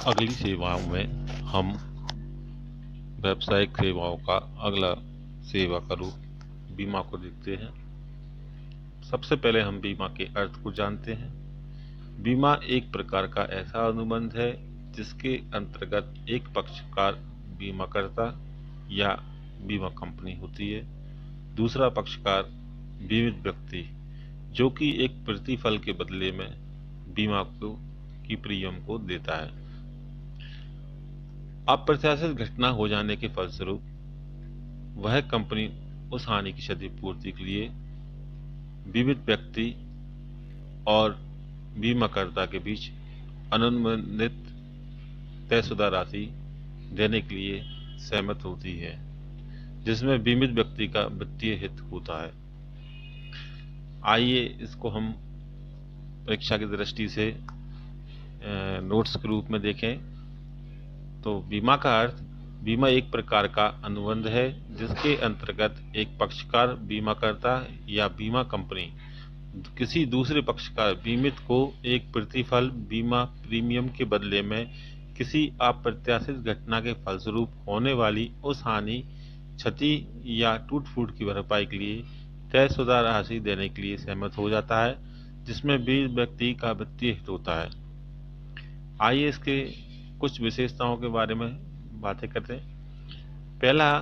अगली सेवाओं में हम व्यावसायिक सेवाओं का अगला सेवा का रूप बीमा को देखते हैं। सबसे पहले हम बीमा के अर्थ को जानते हैं। बीमा एक प्रकार का ऐसा अनुबंध है जिसके अंतर्गत एक पक्षकार बीमाकर्ता या बीमा कंपनी होती है, दूसरा पक्षकार बीमित व्यक्ति जो कि एक प्रतिफल के बदले में बीमा को की प्रीमियम को देता है। अप्रत्याशित घटना हो जाने के फलस्वरूप वह कंपनी उस हानि की क्षतिपूर्ति के लिए बीमित व्यक्ति और बीमाकर्ता के बीच अनुबंधित तयशुदा राशि देने के लिए सहमत होती है, जिसमें बीमित व्यक्ति का वित्तीय हित होता है। आइए इसको हम परीक्षा की दृष्टि से नोट्स के रूप में देखें। तो बीमा का अर्थ, बीमा एक प्रकार का अनुबंध है जिसके अंतर्गत एक पक्षकार बीमाकर्ता या बीमा कंपनी किसी दूसरे पक्षकार बीमित को एक प्रतिफल बीमा प्रीमियम के बदले में किसी अप्रत्याशित घटना के फलस्वरूप होने वाली उस हानि, क्षति या टूट फूट की भरपाई के लिए तयशुदा राशि देने के लिए सहमत हो जाता है, जिसमें बीमित व्यक्ति का वित्तीय हित होता है। आइए इसके कुछ विशेषताओं के बारे में बातें करते हैं। पहला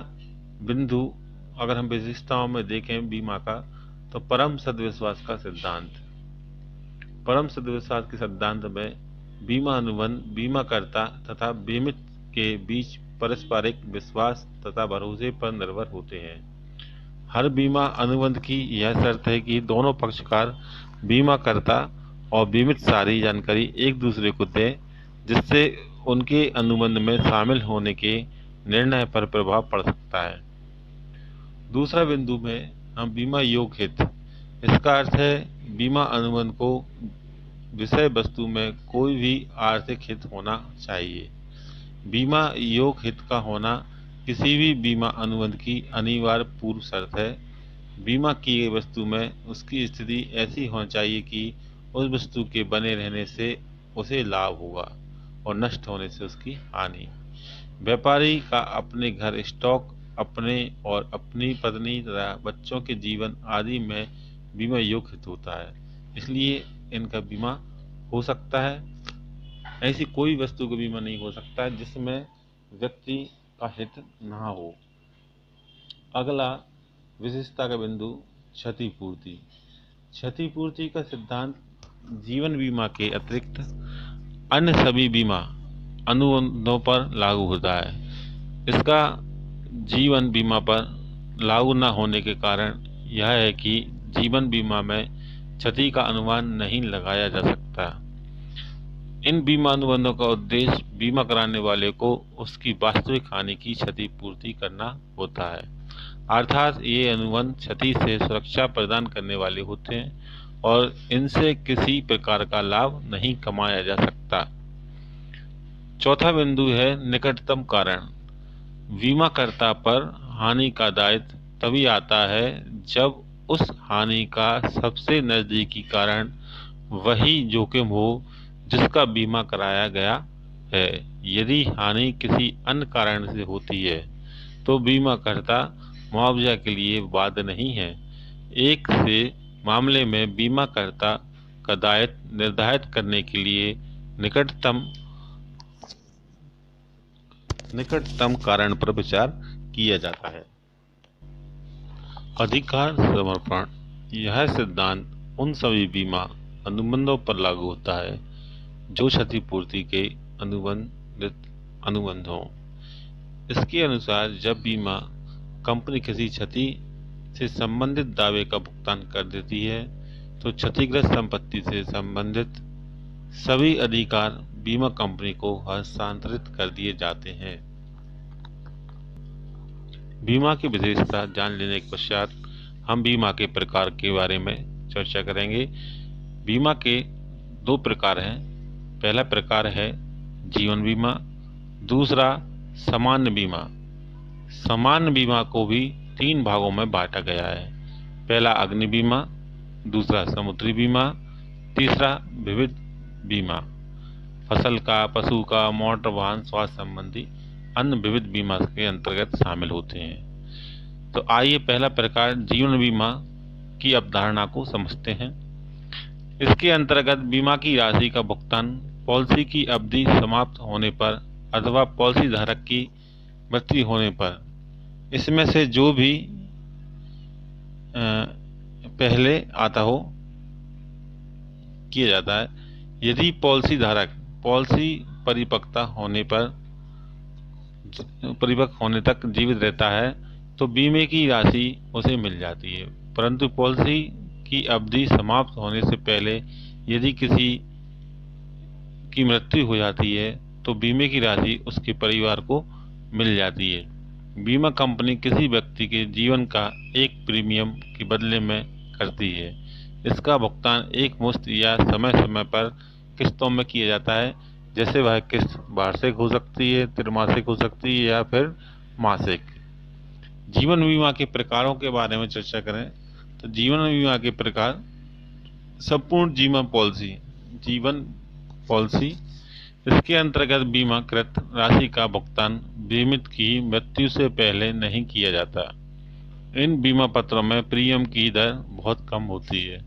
बिंदु, अगर हम विशेषताओं में देखें बीमा का, तो परम सद्विश्वास का सिद्धांत। परम सद्विश्वास के सिद्धांत में बीमा अनुबंध बीमाकर्ता तथा बीमित के बीच पारस्परिक विश्वास तथा भरोसे पर निर्भर होते हैं। हर बीमा अनुबंध की यह शर्त है कि दोनों पक्षकार बीमाकर्ता और बीमित सारी जानकारी एक दूसरे को दें, जिससे उनके अनुबंध में शामिल होने के निर्णय पर प्रभाव पड़ सकता है। दूसरा बिंदु में हम बीमा योग्य हित, इसका अर्थ है बीमा अनुबंध को विषय वस्तु में कोई भी आर्थिक हित होना चाहिए। बीमा योग्य हित का होना किसी भी बीमा अनुबंध की अनिवार्य पूर्व शर्त है। बीमा की गई वस्तु में उसकी स्थिति ऐसी होनी चाहिए कि उस वस्तु के बने रहने से उसे लाभ होगा और नष्ट होने से उसकी हानि। व्यापारी का अपने घर स्टॉक, अपने और अपनी पत्नी तथा बच्चों के जीवन आदि में बीमा योग्य हित होता है, इसलिए इनका बीमा हो सकता है। ऐसी कोई वस्तु का बीमा नहीं हो सकता है जिसमें व्यक्ति का हित ना हो। अगला विशेषता का बिंदु, क्षतिपूर्ति। क्षतिपूर्ति का सिद्धांत जीवन बीमा के अतिरिक्त अन्य सभी बीमा अनुबंधों पर लागू होता है। इसका जीवन बीमा पर लागू न होने के कारण यह है कि जीवन बीमा में क्षति का अनुमान नहीं लगाया जा सकता। इन बीमा अनुबंधों का उद्देश्य बीमा कराने वाले को उसकी वास्तविक हानि की क्षतिपूर्ति करना होता है, अर्थात ये अनुबंध क्षति से सुरक्षा प्रदान करने वाले होते हैं और इनसे किसी प्रकार का लाभ नहीं कमाया जा सकता। चौथा बिंदु है निकटतम कारण। बीमाकर्ता पर हानि का दायित्व तभी आता है जब उस हानि का सबसे नजदीकी कारण वही जोखिम हो जिसका बीमा कराया गया है। यदि हानि किसी अन्य कारण से होती है तो बीमाकर्ता मुआवजा के लिए बाध्य नहीं है। एक से मामले में बीमाकर्ता का दायित्व निर्धारित करने के लिए निकटतम कारण पर विचार किया जाता है। अधिकार समर्पण, यह सिद्धांत उन सभी बीमा अनुबंधों पर लागू होता है जो क्षतिपूर्ति के अनुबंध हों। इसके अनुसार जब बीमा कंपनी किसी क्षति से संबंधित दावे का भुगतान कर देती है तो क्षतिग्रस्त संपत्ति से संबंधित सभी अधिकार बीमा कंपनी को हस्तांतरित कर दिए जाते हैं। बीमा की विशेषता जान लेने के पश्चात हम बीमा के प्रकार के बारे में चर्चा करेंगे। बीमा के दो प्रकार हैं। पहला प्रकार है जीवन बीमा, दूसरा सामान्य बीमा। सामान्य बीमा को भी 3 भागों में बांटा गया है। पहला अग्नि बीमा, दूसरा समुद्री बीमा, तीसरा विविध बीमा। फसल का, पशु का, मोटर वाहन, स्वास्थ्य संबंधी अन्य विविध बीमा के अंतर्गत शामिल होते हैं। तो आइए पहला प्रकार जीवन बीमा की अवधारणा को समझते हैं। इसके अंतर्गत बीमा की राशि का भुगतान पॉलिसी की अवधि समाप्त होने पर अथवा पॉलिसी धारक की मृत्यु होने पर इसमें से जो भी पहले आता हो किया जाता है। यदि पॉलिसी धारक पॉलिसी परिपक्व होने तक जीवित रहता है तो बीमे की राशि उसे मिल जाती है, परंतु पॉलिसी की अवधि समाप्त होने से पहले यदि किसी की मृत्यु हो जाती है तो बीमे की राशि उसके परिवार को मिल जाती है। बीमा कंपनी किसी व्यक्ति के जीवन का एक प्रीमियम के बदले में करती है। इसका भुगतान एक मुश्त या समय समय पर किस्तों में किया जाता है, जैसे वह किस्त वार्षिक हो सकती है, त्रैमासिक हो सकती है या फिर मासिक। जीवन बीमा के प्रकारों के बारे में चर्चा करें तो जीवन बीमा के प्रकार संपूर्ण जीवन पॉलिसी। इसके अंतर्गत बीमाकृत राशि का भुगतान बीमित की मृत्यु से पहले नहीं किया जाता। इन बीमा पत्रों में प्रीमियम की दर बहुत कम होती है।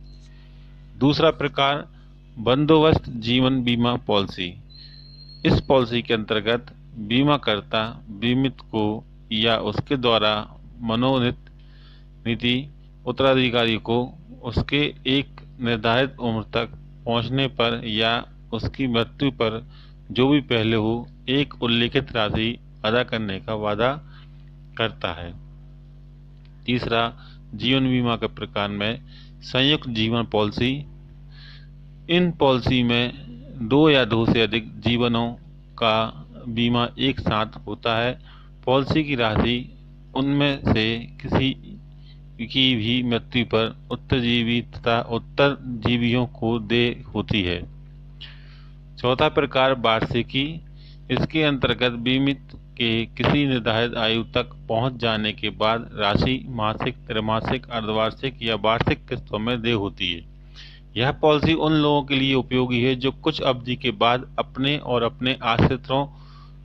दूसरा प्रकार बंदोबस्त जीवन बीमा पॉलिसी। इस पॉलिसी के अंतर्गत बीमाकर्ता बीमित को या उसके द्वारा मनोनीत नीति उत्तराधिकारी को उसके एक निर्धारित उम्र तक पहुंचने पर या उसकी मृत्यु पर जो भी पहले हो एक उल्लिखित राशि अदा करने का वादा करता है। तीसरा जीवन बीमा के प्रकार में संयुक्त जीवन पॉलिसी। इन पॉलिसी में दो या दो से अधिक जीवनों का बीमा एक साथ होता है। पॉलिसी की राशि उनमें से किसी की भी मृत्यु पर उत्तरजीवी तथा उत्तरजीवियों को दे होती है। चौथा प्रकार वार्षिकी। इसके अंतर्गत बीमित के किसी निर्धारित आयु तक पहुंच जाने के बाद राशि मासिक, त्रैमासिक, अर्धवार्षिक या वार्षिक किस्तों में दे होती है। यह पॉलिसी उन लोगों के लिए उपयोगी है जो कुछ अवधि के बाद अपने और अपने आश्रितों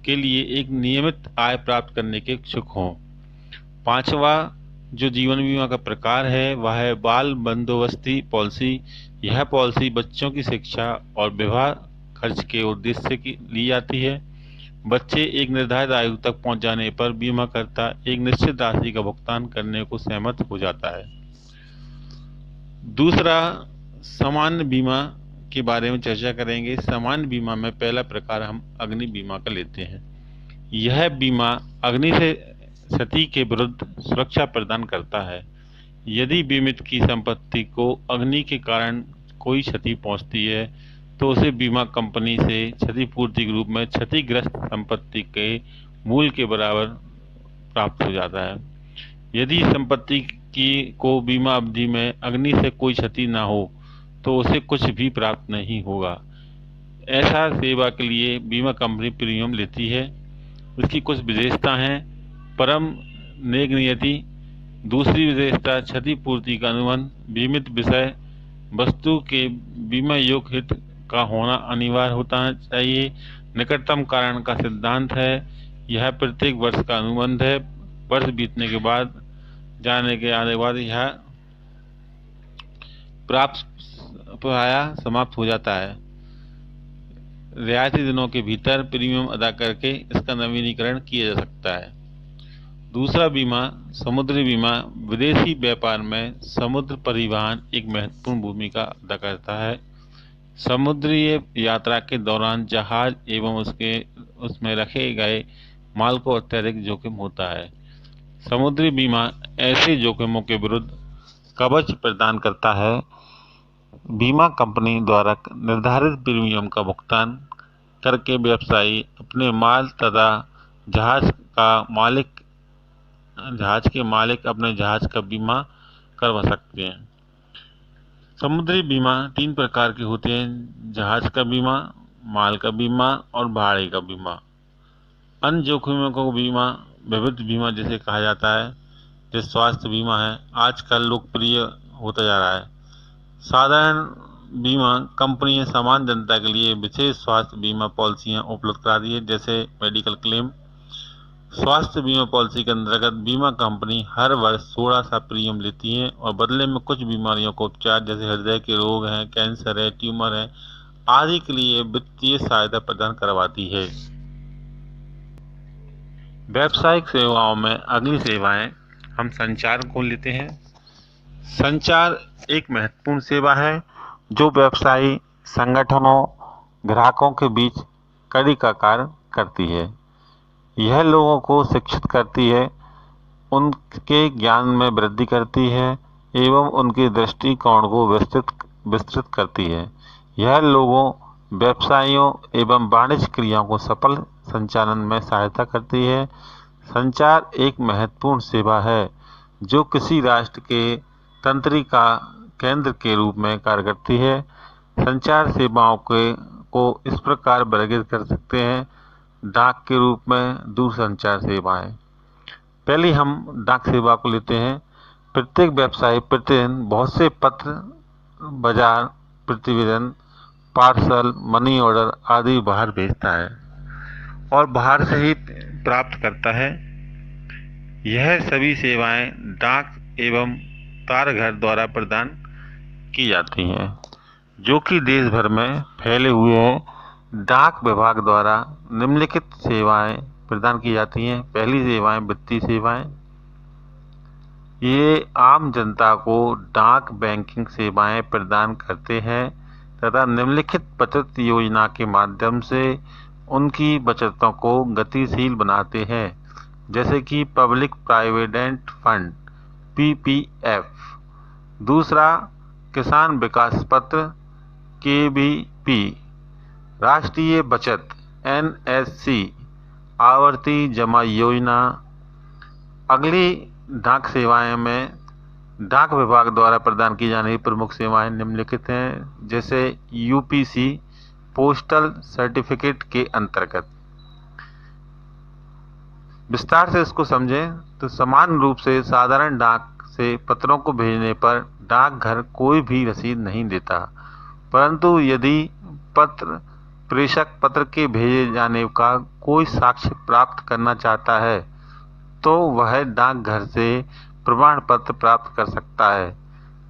के लिए एक नियमित आय प्राप्त करने के इच्छुक हों। पांचवा जो जीवन बीमा का प्रकार है वह है बाल बंदोबस्ती पॉलिसी। यह पॉलिसी बच्चों की शिक्षा और विवाह खर्च के उद्देश्य से ली जाती है। बच्चे एक निर्धारित आयु तक पहुंच जाने पर बीमाकर्ता एक निश्चित राशि का भुगतान करने को सहमत हो जाता है। दूसरा सामान्य बीमा के बारे में चर्चा करेंगे। सामान्य बीमा में पहला प्रकार हम अग्नि बीमा का लेते हैं। यह बीमा अग्नि से क्षति के विरुद्ध सुरक्षा प्रदान करता है। यदि बीमित की संपत्ति को अग्नि के कारण कोई क्षति पहुंचती है तो उसे बीमा कंपनी से क्षतिपूर्ति के रूप में क्षतिग्रस्त संपत्ति के मूल्य के बराबर प्राप्त हो जाता है। यदि संपत्ति को बीमा अवधि में अग्नि से कोई क्षति न हो तो उसे कुछ भी प्राप्त नहीं होगा। ऐसा सेवा के लिए बीमा कंपनी प्रीमियम लेती है। इसकी कुछ विशेषता हैं। परम नेगनियति। दूसरी विशेषता क्षतिपूर्ति का अनुबंध। बीमित विषय वस्तु के बीमा योग्य हित का होना अनिवार्य होता चाहिए। निकटतम कारण का सिद्धांत है। यह प्रत्येक वर्ष का अनुबंध है। वर्ष बीतने के बाद आने के बाद यह प्राया समाप्त हो जाता है। रियायती दिनों के भीतर प्रीमियम अदा करके इसका नवीनीकरण किया जा सकता है। दूसरा बीमा समुद्री बीमा। विदेशी व्यापार में समुद्र परिवहन एक महत्वपूर्ण भूमिका अदा करता है। समुद्री यात्रा के दौरान जहाज एवं उसमें रखे गए माल को अत्यधिक जोखिम होता है। समुद्री बीमा ऐसे जोखिमों के विरुद्ध कवच प्रदान करता है। बीमा कंपनी द्वारा निर्धारित प्रीमियम का भुगतान करके व्यवसायी अपने माल तथा जहाज के मालिक अपने जहाज का बीमा करवा सकते हैं। समुद्री बीमा 3 प्रकार के होते हैं: जहाज का बीमा, माल का बीमा और भाड़े का बीमा। अन्य जोखिमों को बीमा विविध बीमा जिसे कहा जाता है, जो स्वास्थ्य बीमा है, आजकल लोकप्रिय होता जा रहा है। साधारण बीमा कंपनी ने सामान्य जनता के लिए विशेष स्वास्थ्य बीमा पॉलिसियां उपलब्ध करा दी है, जैसे मेडिकल क्लेम। स्वास्थ्य बीमा पॉलिसी के अंतर्गत बीमा कंपनी हर वर्ष थोड़ा सा प्रीमियम लेती है और बदले में कुछ बीमारियों को उपचार, जैसे हृदय के रोग हैं, कैंसर है, ट्यूमर है आदि के लिए वित्तीय सहायता प्रदान करवाती है। व्यावसायिक सेवाओं में अगली सेवाएं हम संचार को लेते हैं। संचार एक महत्वपूर्ण सेवा है जो व्यवसायी संगठनों ग्राहकों के बीच कड़ी का कार्य करती है। यह लोगों को शिक्षित करती है, उनके ज्ञान में वृद्धि करती है एवं उनके दृष्टिकोण को विस्तृत करती है। यह लोगों, व्यवसायों एवं वाणिज्य क्रियाओं को सफल संचालन में सहायता करती है। संचार एक महत्वपूर्ण सेवा है जो किसी राष्ट्र के तंत्रिका केंद्र के रूप में कार्य करती है। संचार सेवाओं को इस प्रकार वर्गीकृत कर सकते हैं: डाक के रूप में दूरसंचार सेवाएं। पहले हम डाक सेवा को लेते हैं। प्रत्येक व्यवसायी प्रतिदिन बहुत से पत्र, बाजार प्रतिवेदन, पार्सल, मनी ऑर्डर आदि बाहर भेजता है और बाहर से ही प्राप्त करता है। यह सभी सेवाएं डाक एवं तारघर द्वारा प्रदान की जाती हैं, जो कि देश भर में फैले हुए हैं। डाक विभाग द्वारा निम्नलिखित सेवाएं प्रदान की जाती हैं। पहली सेवाएं वित्तीय सेवाएं। ये आम जनता को डाक बैंकिंग सेवाएं प्रदान करते हैं तथा निम्नलिखित बचत योजना के माध्यम से उनकी बचतों को गतिशील बनाते हैं, जैसे कि पब्लिक प्रोविडेंट फंड (PPF). दूसरा, किसान विकास पत्र (KVP), राष्ट्रीय बचत (NSC), आवर्ती जमा योजना। अगली डाक सेवाएं में डाक विभाग द्वारा प्रदान की जाने वाली प्रमुख सेवाएं निम्नलिखित हैं, जैसे UPC पोस्टल सर्टिफिकेट के अंतर्गत। विस्तार से इसको समझें तो समान रूप से साधारण डाक से पत्रों को भेजने पर डाकघर कोई भी रसीद नहीं देता, परंतु यदि प्रेषक पत्र के भेजे जाने का कोई साक्ष्य प्राप्त करना चाहता है तो वह डाकघर से प्रमाण पत्र प्राप्त कर सकता है।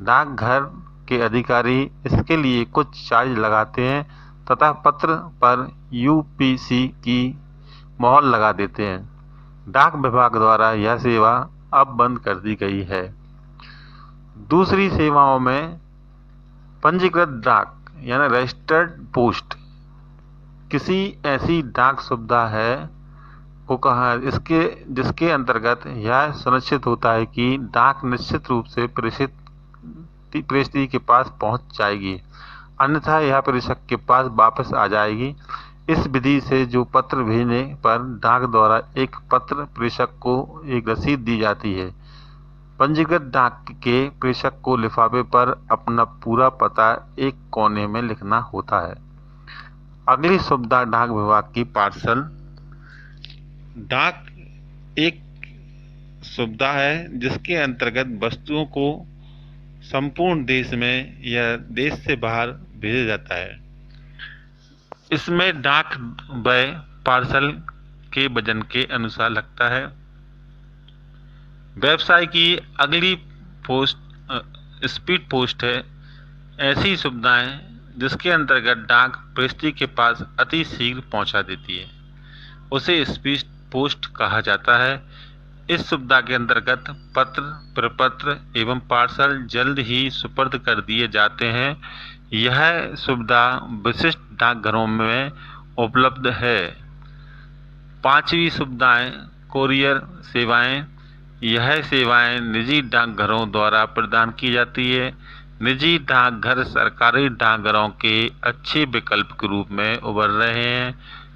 डाकघर के अधिकारी इसके लिए कुछ चार्ज लगाते हैं तथा पत्र पर UPC की मोहर लगा देते हैं। डाक विभाग द्वारा यह सेवा अब बंद कर दी गई है। दूसरी सेवाओं में पंजीकृत डाक यानी रजिस्टर्ड पोस्ट किसी ऐसी डाक सुविधा है को कहा जिसके अंतर्गत यह सुनिश्चित होता है कि डाक निश्चित रूप से प्रेषित के पास पहुंच जाएगी, अन्यथा यह प्रेषक के पास वापस आ जाएगी। इस विधि से जो पत्र भेजने पर डाक द्वारा एक पत्र प्रेषक को एक रसीद दी जाती है। पंजीकृत डाक के प्रेषक को लिफाफे पर अपना पूरा पता एक कोने में लिखना होता है। अगली सुविधा डाक विभाग की पार्सल। डाक एक सुविधा है जिसके अंतर्गत वस्तुओं को संपूर्ण देश में या देश से बाहर भेजा जाता है। इसमें डाक व्यय पार्सल के वजन के अनुसार लगता है। व्यवसाय की अगली पोस्ट स्पीड पोस्ट है। ऐसी सुविधाएं जिसके अंतर्गत डाक प्रेषित के पास अति शीघ्र पहुंचा देती है, उसे स्पीड पोस्ट कहा जाता है। इस सुविधा के अंतर्गत पत्र, प्रपत्र एवं पार्सल जल्द ही सुपुर्द कर दिए जाते हैं। यह सुविधा विशिष्ट डाकघरों में उपलब्ध है। पांचवी सुविधाएं कोरियर सेवाएं। यह सेवाएं निजी डाकघरों द्वारा प्रदान की जाती है। निजी डाकघर सरकारी डाकघरों के अच्छे विकल्प के रूप में उभर रहे हैं।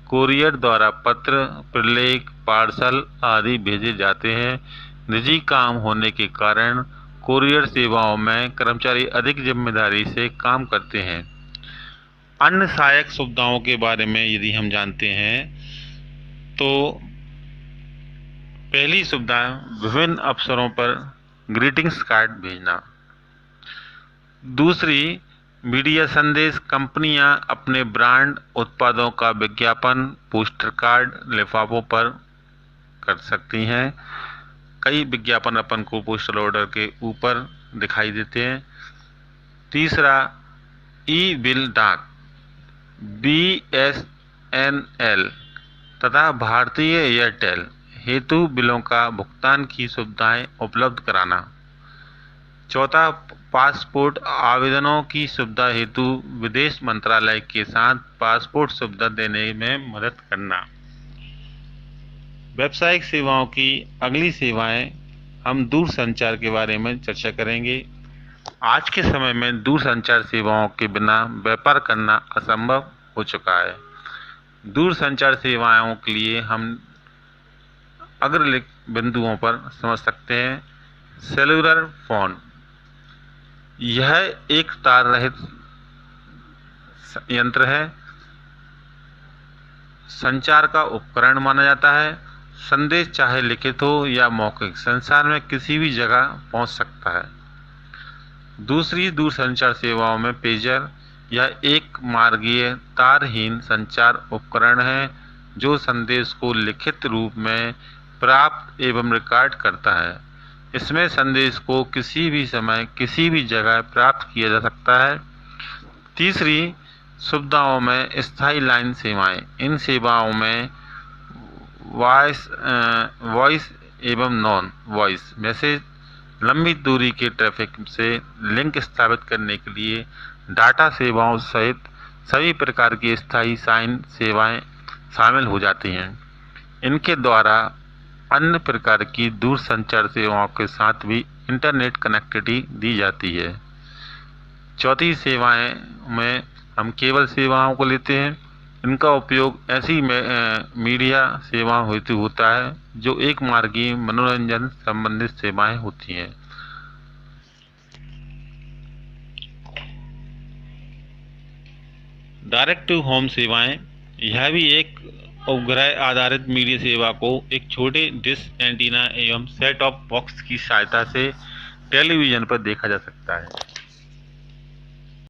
कोरियर द्वारा पत्र, प्रलेख, पार्सल आदि भेजे जाते हैं। निजी काम होने के कारण कोरियर सेवाओं में कर्मचारी अधिक जिम्मेदारी से काम करते हैं। अन्य सहायक सुविधाओं के बारे में यदि हम जानते हैं तो पहली सुविधा विभिन्न अवसरों पर ग्रीटिंग्स कार्ड भेजना। दूसरी, मीडिया संदेश: कंपनियां अपने ब्रांड उत्पादों का विज्ञापन पोस्टर कार्ड लिफाफों पर कर सकती हैं। कई विज्ञापन अपन को पोस्टल ऑर्डर के ऊपर दिखाई देते हैं। तीसरा, ई बिल डाक BSNL तथा भारतीय एयरटेल हेतु बिलों का भुगतान की सुविधाएं उपलब्ध कराना। चौथा, पासपोर्ट आवेदनों की सुविधा हेतु विदेश मंत्रालय के साथ पासपोर्ट सुविधा देने में मदद करना। व्यावसायिक सेवाओं की अगली सेवाएं हम दूरसंचार के बारे में चर्चा करेंगे। आज के समय में दूरसंचार सेवाओं के बिना व्यापार करना असंभव हो चुका है। दूरसंचार सेवाओं के लिए हम अग्रलिखित बिंदुओं पर समझ सकते हैं। सेलुलर फोन, यह एक तार रहित यंत्र है, संचार का उपकरण माना जाता है। संदेश चाहे लिखित हो या मौखिक संसार में किसी भी जगह पहुंच सकता है। दूसरी दूरसंचार सेवाओं में पेजर या एक मार्गीय तारहीन संचार उपकरण है जो संदेश को लिखित रूप में प्राप्त एवं रिकॉर्ड करता है। इसमें संदेश को किसी भी समय किसी भी जगह प्राप्त किया जा सकता है। तीसरी सुविधाओं में स्थायी लाइन सेवाएं, इन सेवाओं में वॉइस एवं नॉन वॉइस मैसेज लंबी दूरी के ट्रैफिक से लिंक स्थापित करने के लिए डाटा सेवाओं सहित सभी प्रकार की स्थायी साइन सेवाएं शामिल हो जाती हैं। इनके द्वारा अन्य प्रकार की दूरसंचार सेवाओं के साथ भी इंटरनेट कनेक्टिविटी दी जाती है। चौथी सेवाएं में हम केबल सेवाओं को लेते हैं। इनका उपयोग ऐसी मीडिया सेवाओं हेतु होता है जो एक मार्गीय मनोरंजन संबंधित सेवाएं होती हैं। डायरेक्ट टू होम सेवाएं, यह भी एक उपग्रह आधारित मीडिया सेवा को एक छोटे डिश एंटीना एवं सेट ऑफ बॉक्स की सहायता से टेलीविजन पर देखा जा सकता है।